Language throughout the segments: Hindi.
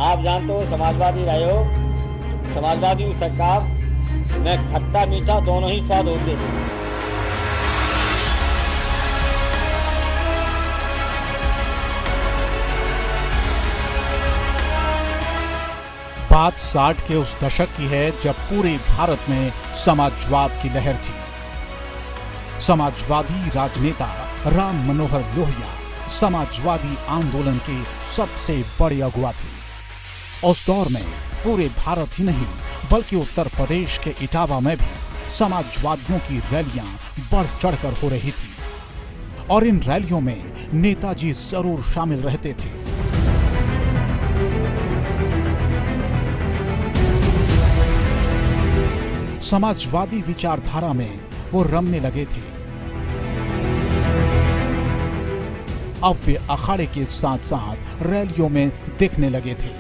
आप जानते हो समाजवादी रहे हो, समाजवादी सरकार में खट्टा मीठा दोनों ही स्वाद होते हैं। बात 60 के उस दशक की है जब पूरे भारत में समाजवाद की लहर थी। समाजवादी राजनेता राम मनोहर लोहिया समाजवादी आंदोलन के सबसे बड़े अगुवा थे। उस दौर में पूरे भारत ही नहीं बल्कि उत्तर प्रदेश के इटावा में भी समाजवादियों की रैलियां बढ़ चढ़कर हो रही थी और इन रैलियों में नेताजी जरूर शामिल रहते थे। समाजवादी विचारधारा में वो रमने लगे थे। अब वे अखाड़े के साथ साथ रैलियों में दिखने लगे थे।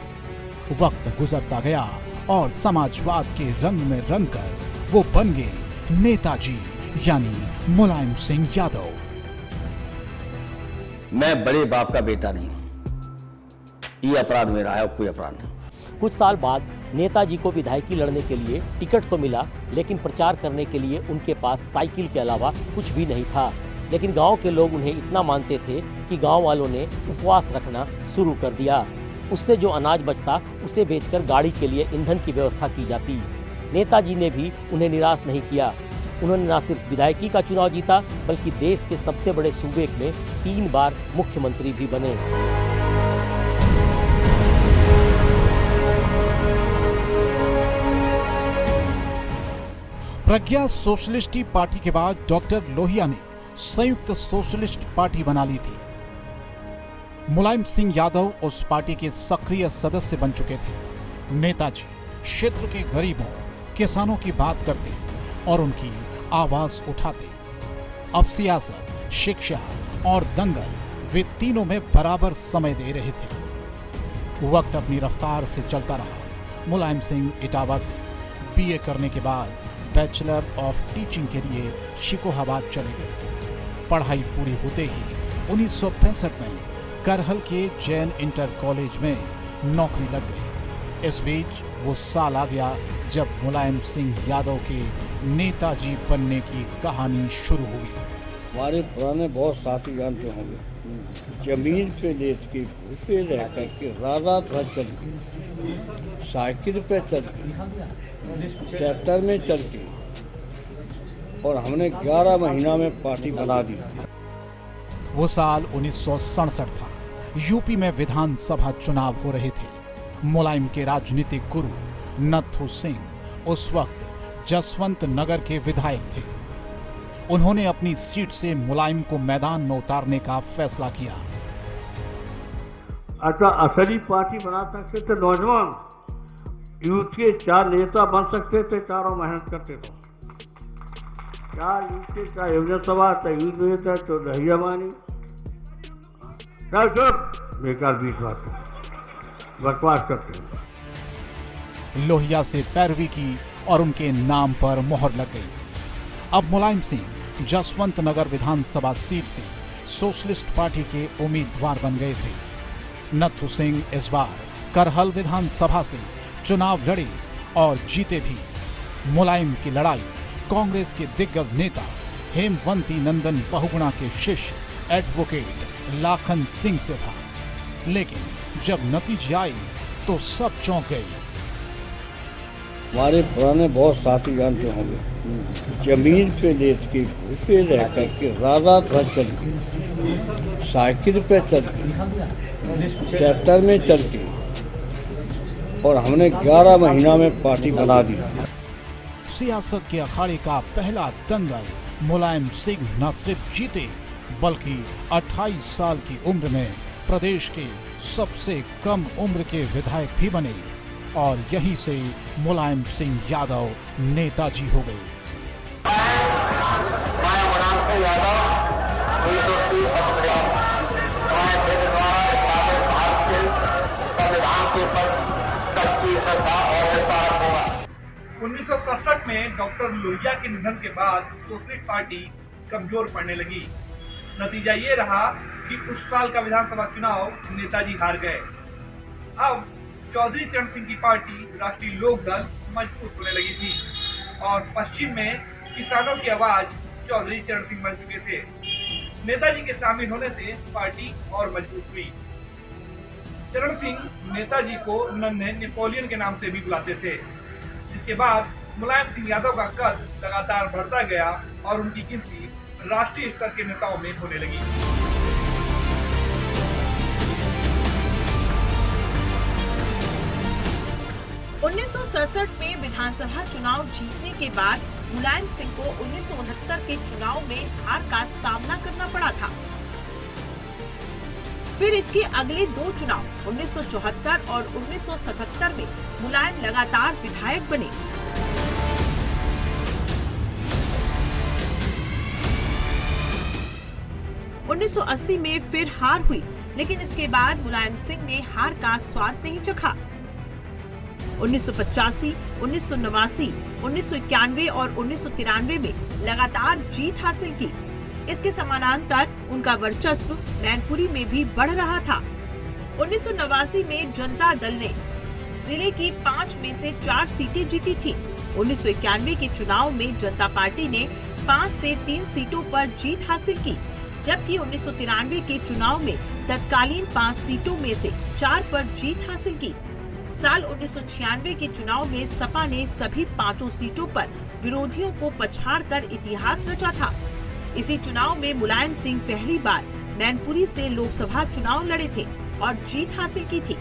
वक्त गुजरता गया और समाजवाद के रंग में रंगकर वो बन गए नेताजी यानी मुलायम सिंह यादव। मैं बड़े बाप का बेटा नहीं हूं, ये अपराध मेरा है और कोई अपराध नहीं। कुछ साल बाद नेताजी को विधायकी लड़ने के लिए टिकट तो मिला, लेकिन प्रचार करने के लिए उनके पास साइकिल के अलावा कुछ भी नहीं था। लेकिन गांव के लोग उन्हें इतना मानते थे कि गांव वालों ने उपवास रखना शुरू कर दिया। उससे जो अनाज बचता उसे बेचकर गाड़ी के लिए ईंधन की व्यवस्था की जाती। नेताजी ने भी उन्हें निराश नहीं किया। उन्होंने न सिर्फ विधायकी का चुनाव जीता बल्कि देश के सबसे बड़े सूबे में 3 बार मुख्यमंत्री भी बने। प्रज्ञा सोशलिस्ट पार्टी के बाद डॉक्टर लोहिया ने संयुक्त सोशलिस्ट पार्टी बना ली थी। मुलायम सिंह यादव उस पार्टी के सक्रिय सदस्य बन चुके थे। नेताजी क्षेत्र के गरीबों किसानों की बात करते और उनकी आवाज उठाते। अब सियासत, शिक्षा और दंगल वे तीनों में बराबर समय दे रहे थे। वक्त अपनी रफ्तार से चलता रहा। मुलायम सिंह इटावा से बीए करने के बाद बैचलर ऑफ टीचिंग के लिए शिकोहाबाद चले गए। पढ़ाई पूरी होते ही 1965 में करहल के जैन इंटर कॉलेज में नौकरी लग गई। इस बीच वो साल आ गया जब मुलायम सिंह यादव के नेताजी बनने की कहानी शुरू हुई। हमारे पुराने बहुत साथी जानते होंगे, जमीन पे लेट के भूखे रह करके रात भर चल के, साइकिल पे चल के, ट्रैक्टर में चल के, और हमने 11 महीना में पार्टी बना दी। वो साल 1967 था। यूपी में विधानसभा चुनाव हो रहे थे। मुलायम के राजनीतिक गुरु नथु सिंह उस वक्त जसवंत नगर के विधायक थे। उन्होंने अपनी सीट से मुलायम को मैदान में उतारने का फैसला किया। अच्छा, असली पार्टी बना सकते थे नौजवान, यूथ के 4 नेता बन सकते थे, चारों मेहनत करते थे। 4 यूथ के, चाहे योजना सभा, चाहे यूथ नेता, तो दहिया मानी, बेकार बीच बात बकवास करते हैं। लोहिया से पैरवी की और उनके नाम पर मोहर लग गई। अब मुलायम सिंह जसवंत नगर विधानसभा सीट से सोशलिस्ट पार्टी के उम्मीदवार बन गए थे। नथु सिंह इस बार करहल विधानसभा से चुनाव लड़े और जीते भी। मुलायम की लड़ाई कांग्रेस के दिग्गज नेता हेमवंती नंदन बहुगुणा के शिष्य एडवोकेट लाखन सिंह से था, लेकिन जब नतीजे आए तो सब चौंक गए। हमारे पुराने बहुत साथी जानते होंगे, जमीन पे लेट के भूखे रह करके रात भर चल के, साइकिल पे चल के, ट्रैक्टर में चल के, और हमने 11 महीना में पार्टी बना दी। सियासत के अखाड़े का पहला दंगल मुलायम सिंह न सिर्फ जीते बल्कि 28 साल की उम्र में प्रदेश के सबसे कम उम्र के विधायक भी बने और यहीं से मुलायम सिंह यादव नेताजी हो गए। उन्नीस 1967 में डॉक्टर लोहिया के निधन के बाद सोशलिस्ट पार्टी कमजोर पड़ने लगी। नतीजा ये रहा कि उस साल का विधानसभा चुनाव नेताजी हार गए। अब चौधरी चरण सिंह की पार्टी राष्ट्रीय लोकदल मजबूत होने लगी थी और पश्चिम में किसानों की आवाज चौधरी चरण सिंह बन चुके थे। नेताजी के शामिल होने से पार्टी और मजबूत हुई। चरण सिंह नेताजी को नन्हे नेपोलियन के नाम से भी बुलाते थे, जिसके बाद मुलायम सिंह यादव का कद लगातार बढ़ता गया और उनकी गिनती राष्ट्रीय स्तर के नेताओं में होने लगी। उन्नीस में विधानसभा चुनाव जीतने के बाद मुलायम सिंह को 1969 के चुनाव में हार का सामना करना पड़ा था। फिर इसके अगले दो चुनाव 1974 और 1977 में मुलायम लगातार विधायक बने। उन्नीस सौ 1980 में फिर हार हुई, लेकिन इसके बाद मुलायम सिंह ने हार का स्वाद नहीं चखा। 1985, 1989, 1991 और 1993 में लगातार जीत हासिल की। इसके समानांतर उनका वर्चस्व मैनपुरी में भी बढ़ रहा था। 1989 में जनता दल ने जिले की 5 में से 4 सीटें जीती थी। 1991 के चुनाव में जनता पार्टी ने 5 से 3 सीटों पर जीत हासिल की, जबकि 1993 के चुनाव में तत्कालीन 5 सीटों में से 4 पर जीत हासिल की। साल 1996 के चुनाव में सपा ने सभी 5 सीटों पर विरोधियों को पछाड़कर इतिहास रचा था। इसी चुनाव में मुलायम सिंह पहली बार मैनपुरी से लोकसभा चुनाव लड़े थे और जीत हासिल की थी।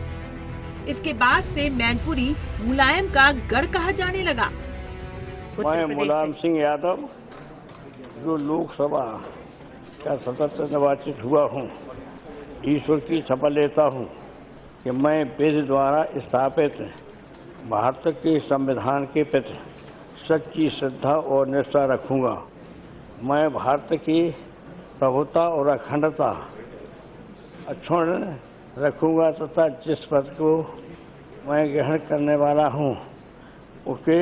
इसके बाद से मैनपुरी मुलायम का गढ़ कहा जाने लगा। मैं मुलायम सिंह यादव जो लोकसभा का सतत निर्वाचित हुआ हूँ, ईश्वर की शपथ लेता हूँ कि मैं वेद द्वारा स्थापित भारत के संविधान के प्रति सच्ची श्रद्धा और निष्ठा रखूँगा। मैं भारत की प्रभुता और अखंडता अक्षुण्ण रखूँगा तथा जिस पद को मैं ग्रहण करने वाला हूँ उसके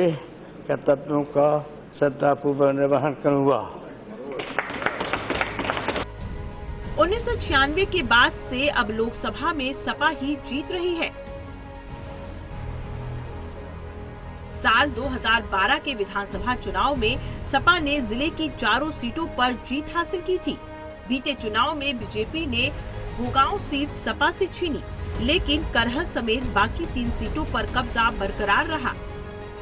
कर्तव्यों का श्रद्धापूर्वक निर्वहन करूँगा। 1996 के बाद से अब लोकसभा में सपा ही जीत रही है। साल 2012 के विधानसभा चुनाव में सपा ने जिले की 4 सीटों पर जीत हासिल की थी। बीते चुनाव में बीजेपी ने भोगांव सीट सपा से छीनी, लेकिन करहल समेत बाकी 3 सीटों पर कब्जा बरकरार रहा।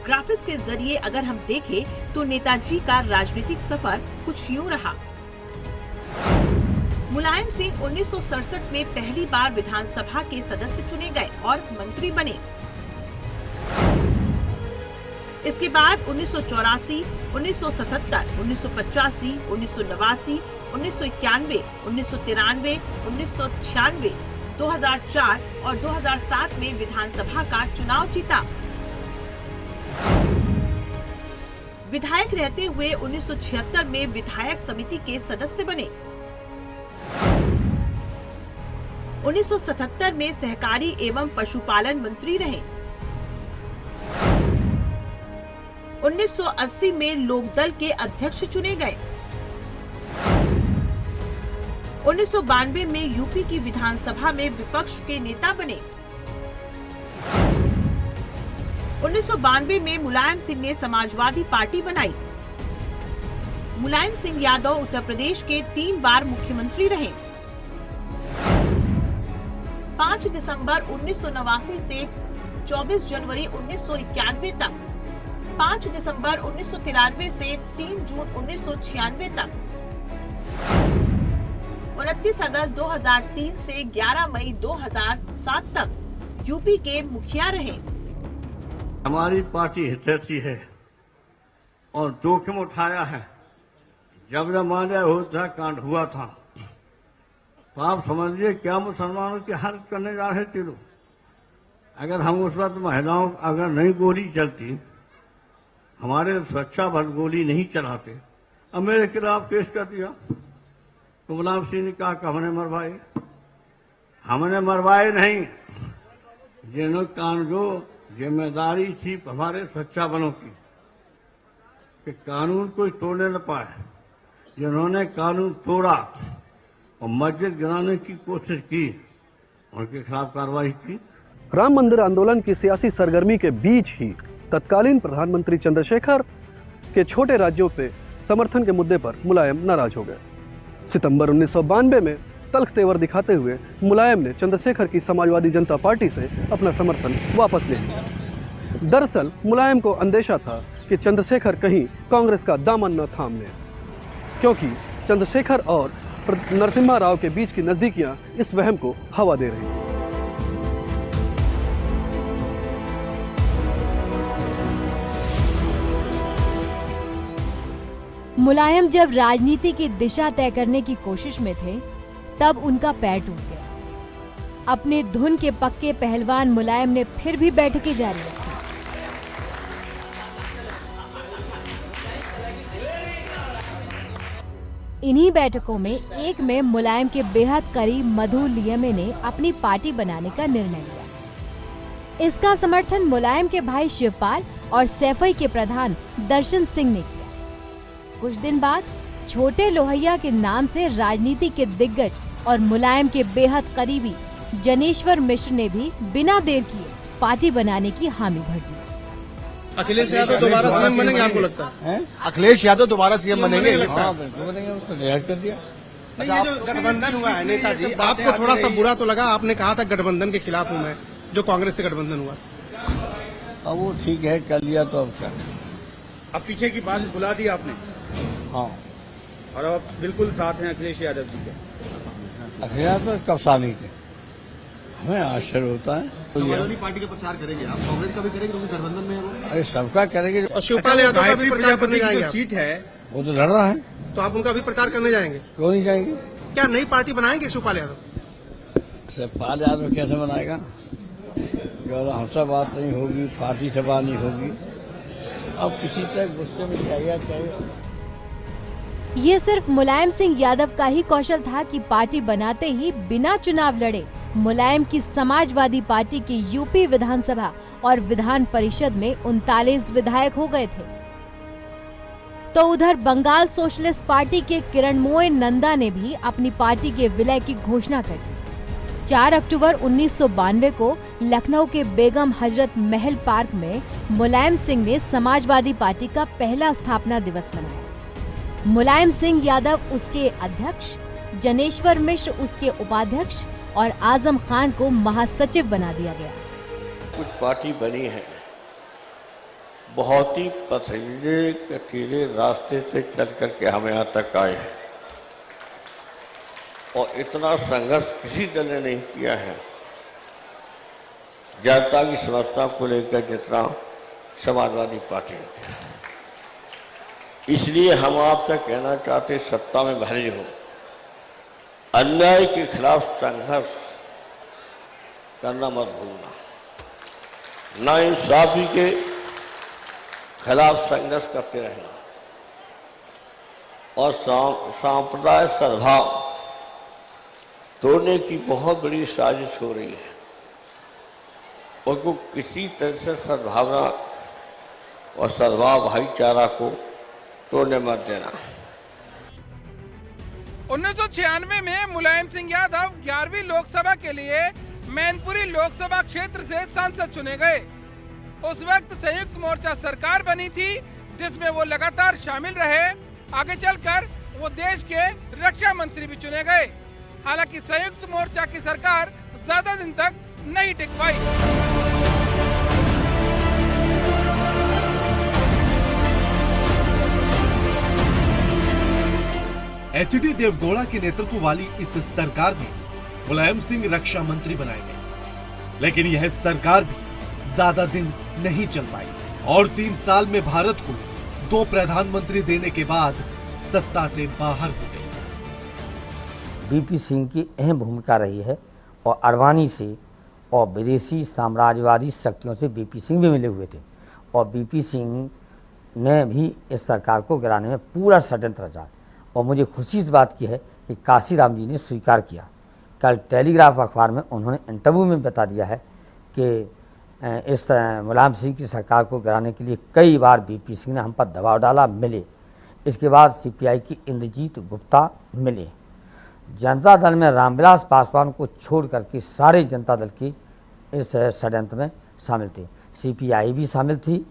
ग्राफिक्स के जरिए अगर हम देखें तो नेताजी का राजनीतिक सफर कुछ यूं रहा। मुलायम सिंह 1967 में पहली बार विधानसभा के सदस्य चुने गए और मंत्री बने। इसके बाद 1984, 1977, 1985, 1989, 1991, 1993, 1996, 2004 और 2007 में विधानसभा का चुनाव जीता। विधायक रहते हुए 1976 में विधायक समिति के सदस्य बने। 1977 में सहकारी एवं पशुपालन मंत्री रहे। 1980 में लोकदल के अध्यक्ष चुने गए। 1992 में यूपी की विधानसभा में विपक्ष के नेता बने। 1992 में मुलायम सिंह ने समाजवादी पार्टी बनाई। मुलायम सिंह यादव उत्तर प्रदेश के 3 बार मुख्यमंत्री रहे। 5 दिसंबर 1989 से 24 जनवरी 1991 तक, 5 दिसंबर 1993 से 3 जून 1996 तक, 29 अगस्त 2003 से 11 मई 2007 तक यूपी के मुखिया रहे। हमारी पार्टी हितैषी है और जोखिम उठाया है। जब माने अयोध्या कांड हुआ था तो आप समझिए क्या मुसलमानों की हालत करने जा रहे थे लोग। अगर हम उस वक्त महिलाओं अगर नहीं गोली चलती, हमारे सुरक्षा बल गोली नहीं चलाते, अब मेरे खिलाफ केस कर दिया तो मुलायम सिंह ने कहा कि हमने मरवाए। हमने मरवाए नहीं, जिन्होंने जो जिम्मेदारी थी हमारे सुरक्षा बलों की कि कानून कोई तोड़ने न पाए, जिन्होंने कानून तोड़ा और मस्जिद गिराने की कोशिश की, उनके खिलाफ कार्रवाई की। राम मंदिर आंदोलन की सियासी सरगर्मी के बीच ही तत्कालीन प्रधानमंत्री चंद्रशेखर के छोटे राज्यों पे समर्थन के मुद्दे पर मुलायम नाराज हो गए। सितंबर 1992 में तल्ख तेवर दिखाते हुए मुलायम ने चंद्रशेखर की समाजवादी जनता पार्टी से अपना समर्थन वापस ले लिया। दरअसल मुलायम को अंदेशा था कि चंद्रशेखर कहीं कांग्रेस का दामन न थाम ले, क्योंकि चंद्रशेखर और नरसिम्हा राव के बीच की नजदीकियां इस वहम को हवा दे रही थी। मुलायम जब राजनीति की दिशा तय करने की कोशिश में थे, तब उनका पैर टूट गया। अपने धुन के पक्के पहलवान मुलायम ने फिर भी बैठकें जारी रखी। इन्हीं बैठकों में एक में मुलायम के बेहद करीब मधु लियमे ने अपनी पार्टी बनाने का निर्णय लिया। इसका समर्थन मुलायम के भाई शिवपाल और सैफई के प्रधान दर्शन सिंह ने किया। कुछ दिन बाद छोटे लोहिया के नाम से राजनीति के दिग्गज और मुलायम के बेहद करीबी जनेश्वर मिश्र ने भी बिना देर किए पार्टी बनाने की हामी भर दी। अखिलेश यादव दोबारा सीएम बनेंगे, आपको लगता है? अखिलेश यादव दोबारा सीएम बनेंगे? हाँ बिल्कुल बनेंगे, तो जाहिर कर दिया। नहीं, ये जो गठबंधन हुआ है नेताजी, आपको थोड़ा सा बुरा तो लगा? आपने कहा था गठबंधन के खिलाफ हूँ मैं, जो कांग्रेस से गठबंधन हुआ। अब वो ठीक है, कर लिया तो अब क्या। अब पीछे की बात भुला दी आपने? हाँ, और अब बिल्कुल साथ हैं अखिलेश यादव जी के? अखिलेश यादव कब साथ नहीं थे, हमें आश्चर्य होता है। समाजवादी पार्टी का प्रचार करेंगे आप? कांग्रेस का भी करेंगे क्योंकि गठबंधन में है वो? अरे सबका करेंगे। और शिवपाल यादव का भी प्रचार करने जाएंगे? सीट है वो तो लड़ रहा है, तो आप उनका भी प्रचार करने जाएंगे? क्यों नहीं जाएंगे? क्या नई पार्टी बनाएंगे शिवपाल यादव? शिवपाल यादव कैसे बनाएगा, जो हमसे बात नहीं होगी, पार्टी से बात नहीं होगी। अब किसी तरह गुस्से में जाएगा। ये सिर्फ मुलायम सिंह यादव का ही कौशल था कि पार्टी बनाते ही बिना चुनाव लड़े मुलायम की समाजवादी पार्टी के यूपी विधानसभा और विधान परिषद में 39 विधायक हो गए थे। तो उधर बंगाल सोशलिस्ट पार्टी के किरणमोय नंदा ने भी अपनी पार्टी के विलय की घोषणा कर दी। 4 अक्टूबर 1992 को लखनऊ के बेगम हजरत महल पार्क में मुलायम सिंह ने समाजवादी पार्टी का पहला स्थापना दिवस मनाया। मुलायम सिंह यादव उसके अध्यक्ष, जनेश्वर मिश्र उसके उपाध्यक्ष और आजम खान को महासचिव बना दिया गया। कुछ पार्टी बनी है, बहुत ही पथरीले कटीले रास्ते से चल करके हम यहाँ तक आए हैं, और इतना संघर्ष किसी दल ने नहीं किया है जनता की समस्या को लेकर जितना समाजवादी पार्टी ने किया। इसलिए हम आपसे कहना चाहते, सत्ता में भले हो, अन्याय के खिलाफ संघर्ष करना मत भूलना, नाइंसाफी के खिलाफ संघर्ष करते रहना, और सांप्रदाय सद्भाव तोड़ने की बहुत बड़ी साजिश हो रही है, उनको किसी तरह से सद्भावना और सद्भाव भाईचारा को तोड़ने मत देना। 1996 में मुलायम सिंह यादव 11वीं लोकसभा के लिए मैनपुरी लोकसभा क्षेत्र से सांसद चुने गए। उस वक्त संयुक्त मोर्चा सरकार बनी थी, जिसमें वो लगातार शामिल रहे। आगे चलकर वो देश के रक्षा मंत्री भी चुने गए। हालांकि संयुक्त मोर्चा की सरकार ज्यादा दिन तक नहीं टिक पाई। एचडी देवगौड़ा के नेतृत्व वाली इस सरकार में मुलायम सिंह रक्षा मंत्री बनाए गए, लेकिन यह सरकार भी ज्यादा दिन नहीं चल पाई और 3 साल में भारत को 2 प्रधानमंत्री देने के बाद सत्ता से बाहर हो गई। बीपी सिंह की अहम भूमिका रही है, और अडवाणी से और विदेशी साम्राज्यवादी शक्तियों से बीपी सिंह भी मिले हुए थे, और बीपी सिंह ने भी इस सरकार को गिराने में पूरा षड्यंत्र रचा। और मुझे खुशी इस बात की है कि काशीराम जी ने स्वीकार किया। कल टेलीग्राफ अखबार में उन्होंने इंटरव्यू में बता दिया है कि इस मुलायम सिंह की सरकार को गिराने के लिए कई बार बीपी सिंह ने हम पर दबाव डाला, मिले। इसके बाद सीपीआई की इंद्रजीत गुप्ता मिले। जनता दल में रामविलास पासवान को छोड़ करके सारे जनता दल के इस षड्यंत्र में शामिल थे। CPI भी शामिल थी,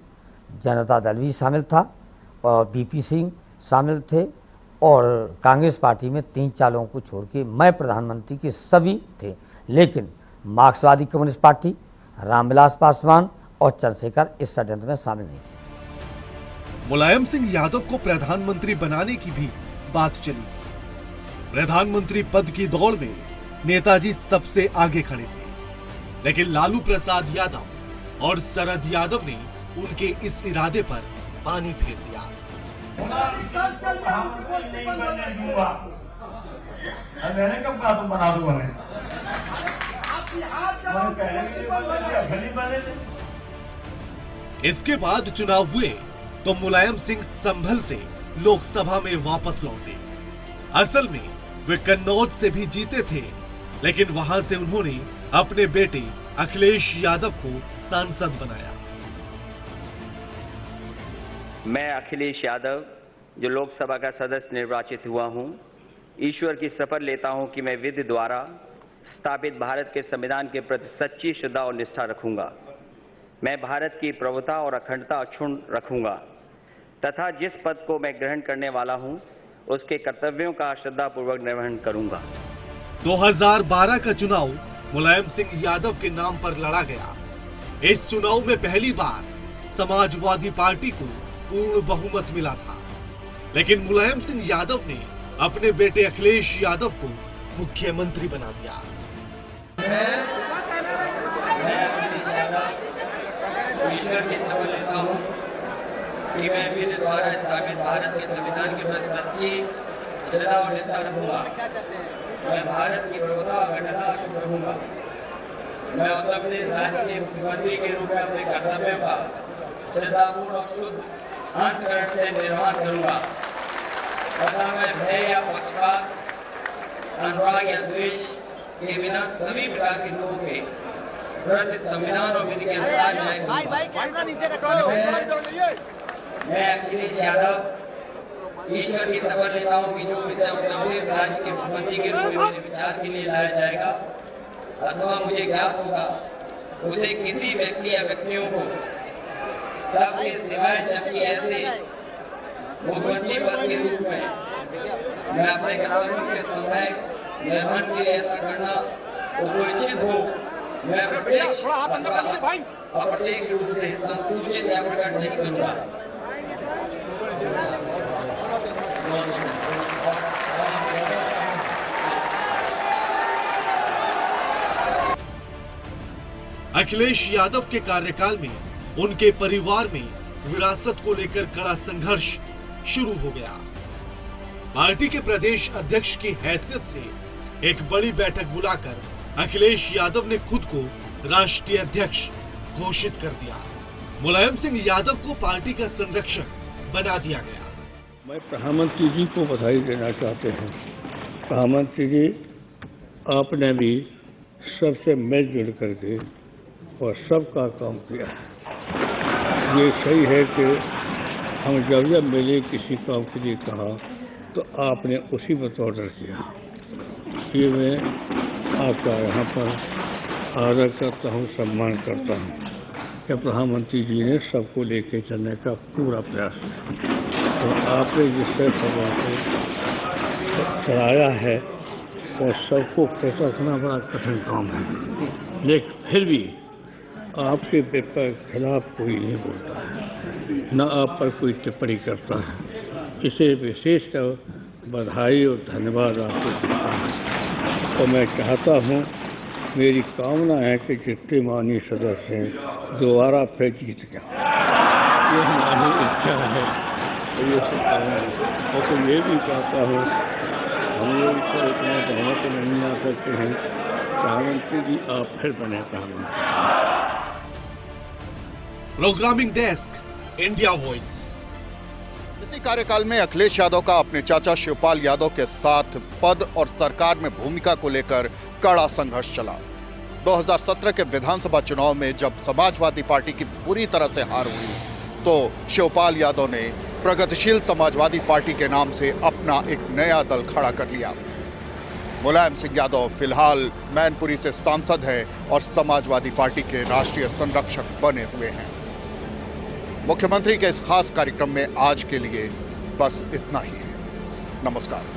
जनता दल भी शामिल था और BP सिंह शामिल थे और कांग्रेस पार्टी में 3-4 लोगों को छोड़ के मैं प्रधानमंत्री के सभी थे। लेकिन मार्क्सवादी कम्युनिस्ट पार्टी, रामविलास पासवान और चंद्रशेखर इस षड्यंत्र में शामिल नहीं थे। मुलायम सिंह यादव को प्रधानमंत्री बनाने की भी बात चली थी। प्रधानमंत्री पद की दौड़ में नेताजी सबसे आगे खड़े थे, लेकिन लालू प्रसाद यादव और शरद यादव ने उनके इस इरादे पर पानी फेर दिया। मैंने कब कहा तुम बना दूंगा मैं? इसके बाद चुनाव हुए तो मुलायम सिंह संभल से लोकसभा में वापस लौटे। असल में वे कन्नौज से भी जीते थे, लेकिन वहां से उन्होंने अपने बेटे अखिलेश यादव को सांसद बनाया। मैं अखिलेश यादव जो लोकसभा का सदस्य निर्वाचित हुआ हूं, ईश्वर की शपथ लेता हूं कि मैं विधि द्वारा स्थापित भारत के संविधान के प्रति सच्ची श्रद्धा और निष्ठा रखूंगा। मैं भारत की प्रभुता और अखंडता अक्षुण्ण रखूंगा तथा जिस पद को मैं ग्रहण करने वाला हूं, उसके कर्तव्यों का श्रद्धापूर्वक निर्वहन करूंगा। 2012 का चुनाव मुलायम सिंह यादव के नाम पर लड़ा गया। इस चुनाव में पहली बार समाजवादी पार्टी को पूर्ण बहुमत मिला था, लेकिन मुलायम सिंह यादव ने अपने बेटे अखिलेश यादव को मुख्यमंत्री बना दिया। ईश्वर की शपथ लेता हूं कि मैं विधि द्वारा स्थापित भारत के संविधान के प्रति सच्ची श्रद्धा और निष्ठा रखूंगा। मैं भारत की प्रभुता और अखंडता अक्षुण्ण रखूंगा। मैं उत्तर प्रदेश राज्य के मुख्यमंत्री के रूप में अपने कर्तव्यों का श्रद्धापूर्ण और शुद्ध अंतःकरण से निर्वहन करूंगा तथा मैं भय या पक्षपात, अनुराग या द्वेष के बिना सभी प्रकार के लोगों के प्रति संविधान और विधि के अनुसार न्याय करूंगा। मैं अखिलेश यादव ईश्वर की शपथ लेता हूं कि जो विषय उत्तर प्रदेश राज्य के मुख्यमंत्री के रूप में मेरे विचार के लिए लाया जाएगा अथवा मुझे ज्ञात होगा, उसे किसी व्यक्ति या व्यक्तियों को तब के सिवाय जबकि ऐसे मुख्यमंत्री पद के रूप में मैं अपने कर्तव्यों के समय निर्वहन के लिए ऐसा करना उचित हो, मैं प्रत्यक्ष अप्रत्यक्ष रूप से संसूचित या प्रकट नहीं करूंगा। अखिलेश यादव के कार्यकाल में उनके परिवार में विरासत को लेकर कड़ा संघर्ष शुरू हो गया। पार्टी के प्रदेश अध्यक्ष की हैसियत से एक बड़ी बैठक बुलाकर अखिलेश यादव ने खुद को राष्ट्रीय अध्यक्ष घोषित कर दिया। मुलायम सिंह यादव को पार्टी का संरक्षक बना दिया गया। मैं प्रधानमंत्री जी को बधाई देना चाहते हैं। प्रधानमंत्री जी, आपने भी सबसे मिलजुल करके और सबका काम किया। ये सही है कि हम जब मिले किसी काम के लिए कहा तो आपने उसी में ऑर्डर किया। ये मैं आपका यहाँ पर आदर करता हूँ, सम्मान करता हूँ कि प्रधानमंत्री जी ने सबको लेके चलने का पूरा प्रयास किया। तो आपने जिससे सबों को चलाया है और सबको खुश रखना बड़ा कठिन काम है, लेकिन फिर भी आपके खिलाफ कोई नहीं बोलता है, न आप पर कोई टिप्पणी करता है। इसे विशेषकर बधाई और धन्यवाद आपको देता हूँ। तो मैं चाहता हूँ, मेरी कामना है कि जितने माननीय सदस्य हैं दोबारा फिर जीत जाए। ये हमारी इच्छा है तो ये सब करेंगे। और तो ये भी चाहता हूँ, हम लोग तो इतना बहुमत नहीं आ सकते हैं, प्रधानमंत्री जी आप फिर बने प्रधानमंत्री। Programming desk, India voice. इसी कार्यकाल में अखिलेश यादव का अपने चाचा शिवपाल यादव के साथ पद और सरकार में भूमिका को लेकर कड़ा संघर्ष चला। 2017 के विधानसभा चुनाव में जब समाजवादी पार्टी की बुरी तरह से हार हुई तो शिवपाल यादव ने प्रगतिशील समाजवादी पार्टी के नाम से अपना एक नया दल खड़ा कर लिया। मुलायम सिंह यादव फिलहाल मैनपुरी से सांसद हैं और समाजवादी पार्टी के राष्ट्रीय संरक्षक बने हुए हैं। मुख्यमंत्री के इस खास कार्यक्रम में आज के लिए बस इतना ही है। नमस्कार।